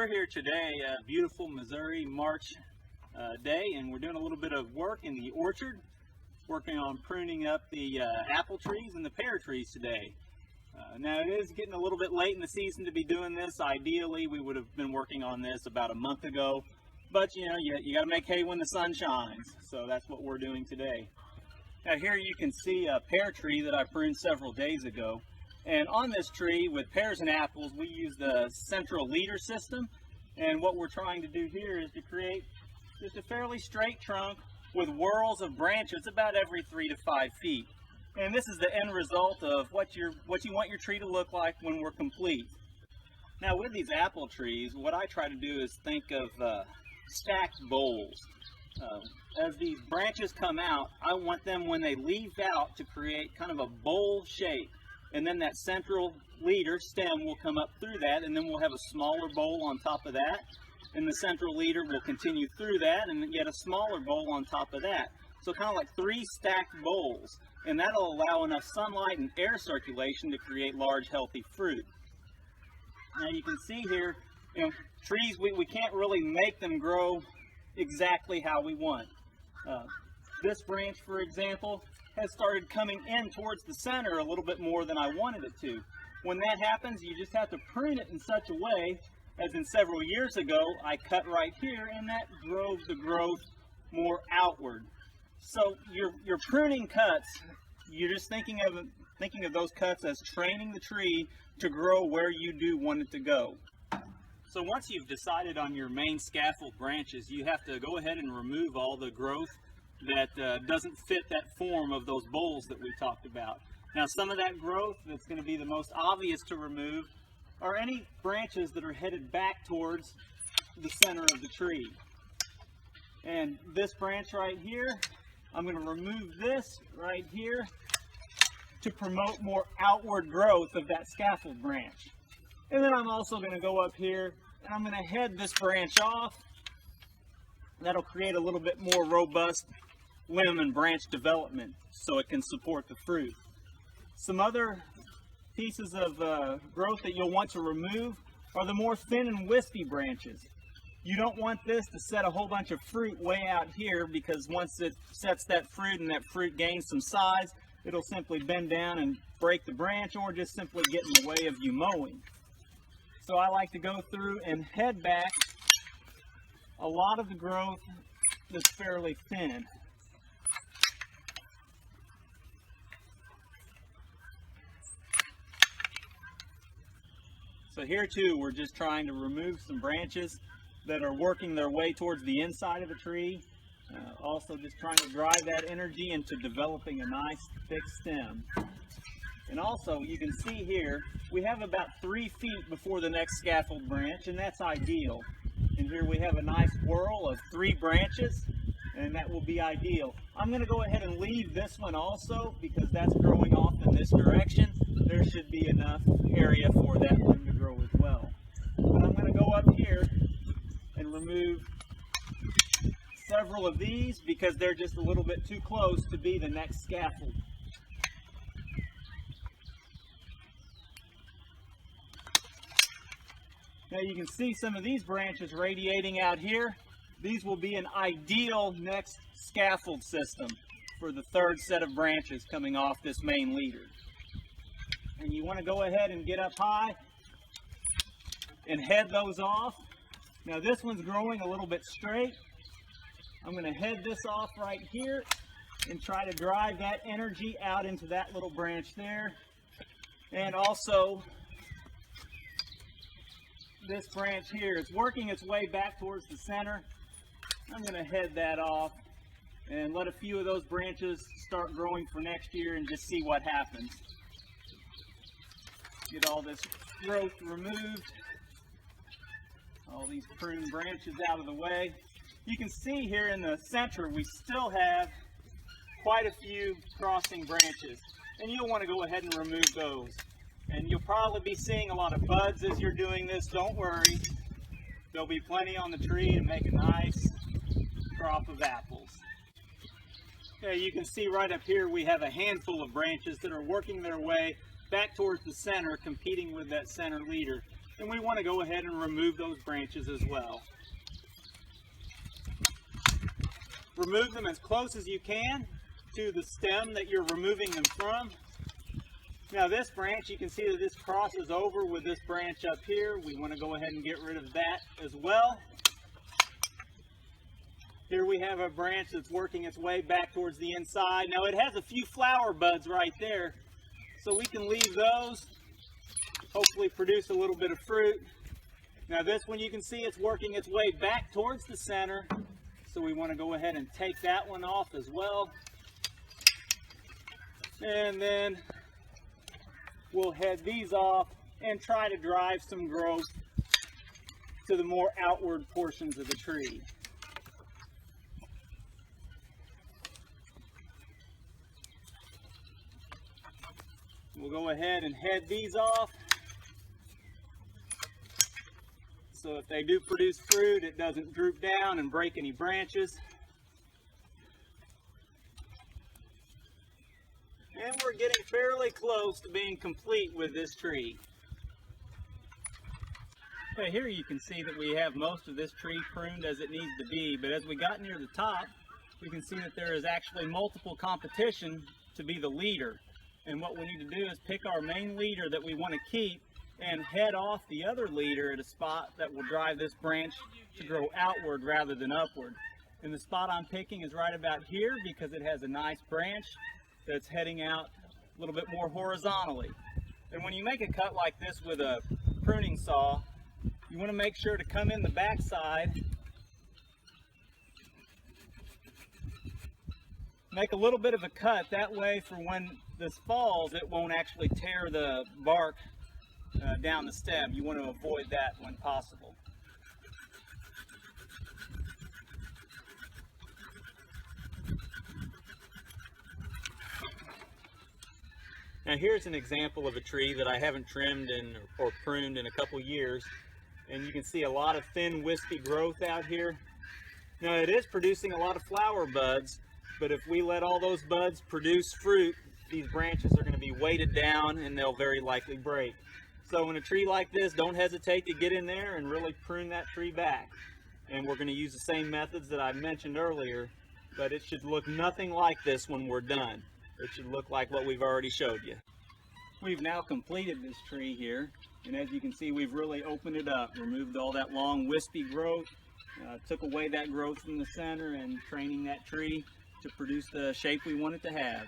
we're here today, beautiful Missouri March day, and we're doing a little bit of work in the orchard, working on pruning up the apple trees and the pear trees today. Now it is getting a little bit late in the season to be doing this. Ideally we would have been working on this about a month ago, but you know, you got to make hay when the sun shines, so that's what we're doing today. Now here you can see a pear tree that I pruned several days ago. And on this tree, with pears and apples, we use the central leader system. And what we're trying to do here is to create just a fairly straight trunk with whorls of branches about every 3 to 5 feet. And this is the end result of what you want your tree to look like when we're complete. Now with these apple trees, what I try to do is think of stacked bowls. As these branches come out, I want them, when they leaf out, to create kind of a bowl shape. And then that central leader stem will come up through that, and then we'll have a smaller bowl on top of that. And the central leader will continue through that, and then yet a smaller bowl on top of that. So kind of like 3 stacked bowls. And that'll allow enough sunlight and air circulation to create large, healthy fruit. Now you can see here, you know, trees, we can't really make them grow exactly how we want. This branch, for example, has started coming in towards the center a little bit more than I wanted it to. When that happens, you just have to prune it in such a way, as in several years ago, I cut right here, and that drove the growth more outward. So your pruning cuts, you're just thinking of those cuts as training the tree to grow where you do want it to go. So once you've decided on your main scaffold branches, you have to go ahead and remove all the growth that doesn't fit that form of those bowls that we talked about. Now some of that growth that's going to be the most obvious to remove are any branches that are headed back towards the center of the tree. And this branch right here, I'm going to remove this right here to promote more outward growth of that scaffold branch. And then I'm also going to go up here and I'm going to head this branch off. That'll create a little bit more robust limb and branch development so it can support the fruit. Some other pieces of growth that you'll want to remove are the more thin and wispy branches. You don't want this to set a whole bunch of fruit way out here, because once it sets that fruit and that fruit gains some size, it'll simply bend down and break the branch or just simply get in the way of you mowing. So I like to go through and head back a lot of the growth that's fairly thin. So here too, we're just trying to remove some branches that are working their way towards the inside of the tree. Also just trying to drive that energy into developing a nice thick stem. And also you can see here, we have about 3 feet before the next scaffold branch, and that's ideal. And here we have a nice whorl of 3 branches, and that will be ideal. I'm going to go ahead and leave this one also, because that's growing off in this direction. There should be enough area for that one to grow as well. But I'm going to go up here and remove several of these because they're just a little bit too close to be the next scaffold. Now you can see some of these branches radiating out here. These will be an ideal next scaffold system for the 3rd set of branches coming off this main leader. And you want to go ahead and get up high and head those off. Now this one's growing a little bit straight. I'm going to head this off right here and try to drive that energy out into that little branch there. And also this branch here is working its way back towards the center. I'm going to head that off and let a few of those branches start growing for next year and just see what happens. Get all this growth removed, all these pruned branches out of the way. You can see here in the center we still have quite a few crossing branches, and you'll want to go ahead and remove those. And you'll probably be seeing a lot of buds as you're doing this. Don't worry, there'll be plenty on the tree to make a nice crop of apples. Okay, you can see right up here we have a handful of branches that are working their way back towards the center, competing with that center leader. And we want to go ahead and remove those branches as well. Remove them as close as you can to the stem that you're removing them from. Now this branch, you can see that this crosses over with this branch up here. We want to go ahead and get rid of that as well. Here we have a branch that's working its way back towards the inside. Now it has a few flower buds right there, so we can leave those, hopefully produce a little bit of fruit. Now this one, you can see it's working its way back towards the center, so we want to go ahead and take that one off as well. And then we'll head these off and try to drive some growth to the more outward portions of the tree. We'll go ahead and head these off, so if they do produce fruit, it doesn't droop down and break any branches. And we're getting fairly close to being complete with this tree. Okay, here you can see that we have most of this tree pruned as it needs to be, but as we got near the top, we can see that there is actually multiple competition to be the leader. And what we need to do is pick our main leader that we want to keep and head off the other leader at a spot that will drive this branch to grow outward rather than upward. And the spot I'm picking is right about here because it has a nice branch that's heading out a little bit more horizontally. And when you make a cut like this with a pruning saw, you want to make sure to come in the back side, make a little bit of a cut, that way for when this falls it won't actually tear the bark down the stem. You want to avoid that when possible. Now here's an example of a tree that I haven't trimmed or pruned in a couple years, and you can see a lot of thin wispy growth out here. Now it is producing a lot of flower buds, but if we let all those buds produce fruit, these branches are going to be weighted down and they'll very likely break. So in a tree like this, don't hesitate to get in there and really prune that tree back. And we're going to use the same methods that I mentioned earlier, but it should look nothing like this when we're done. It should look like what we've already showed you. We've now completed this tree here, and as you can see, we've really opened it up, removed all that long wispy growth, took away that growth from the center and training that tree to produce the shape we want it to have.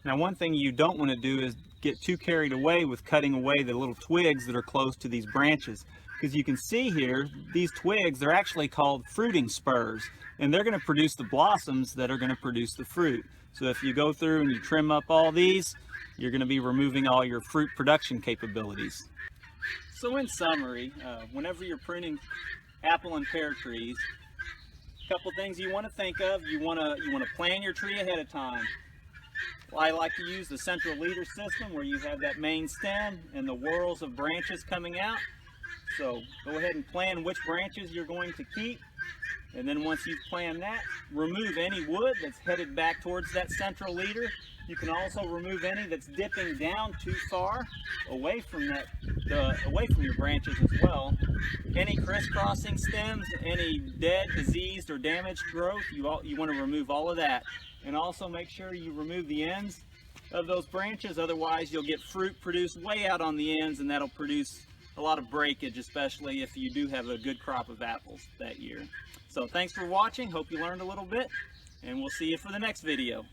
Now one thing you don't want to do is get too carried away with cutting away the little twigs that are close to these branches, because you can see here these twigs, they're actually called fruiting spurs, and they're going to produce the blossoms that are going to produce the fruit. So if you go through and you trim up all these, you're going to be removing all your fruit production capabilities. So in summary, whenever you're pruning apple and pear trees, a couple things you want to think of. You want to plan your tree ahead of time. I like to use the central leader system where you have that main stem and the whorls of branches coming out. So go ahead and plan which branches you're going to keep, and then once you've planned that, remove any wood that's headed back towards that central leader. You can also remove any that's dipping down too far away from your branches as well. Any crisscrossing stems, any dead, diseased, or damaged growth, you want to remove all of that. And also make sure you remove the ends of those branches, otherwise you'll get fruit produced way out on the ends, and that'll produce a lot of breakage, especially if you do have a good crop of apples that year. So thanks for watching, hope you learned a little bit, and we'll see you for the next video.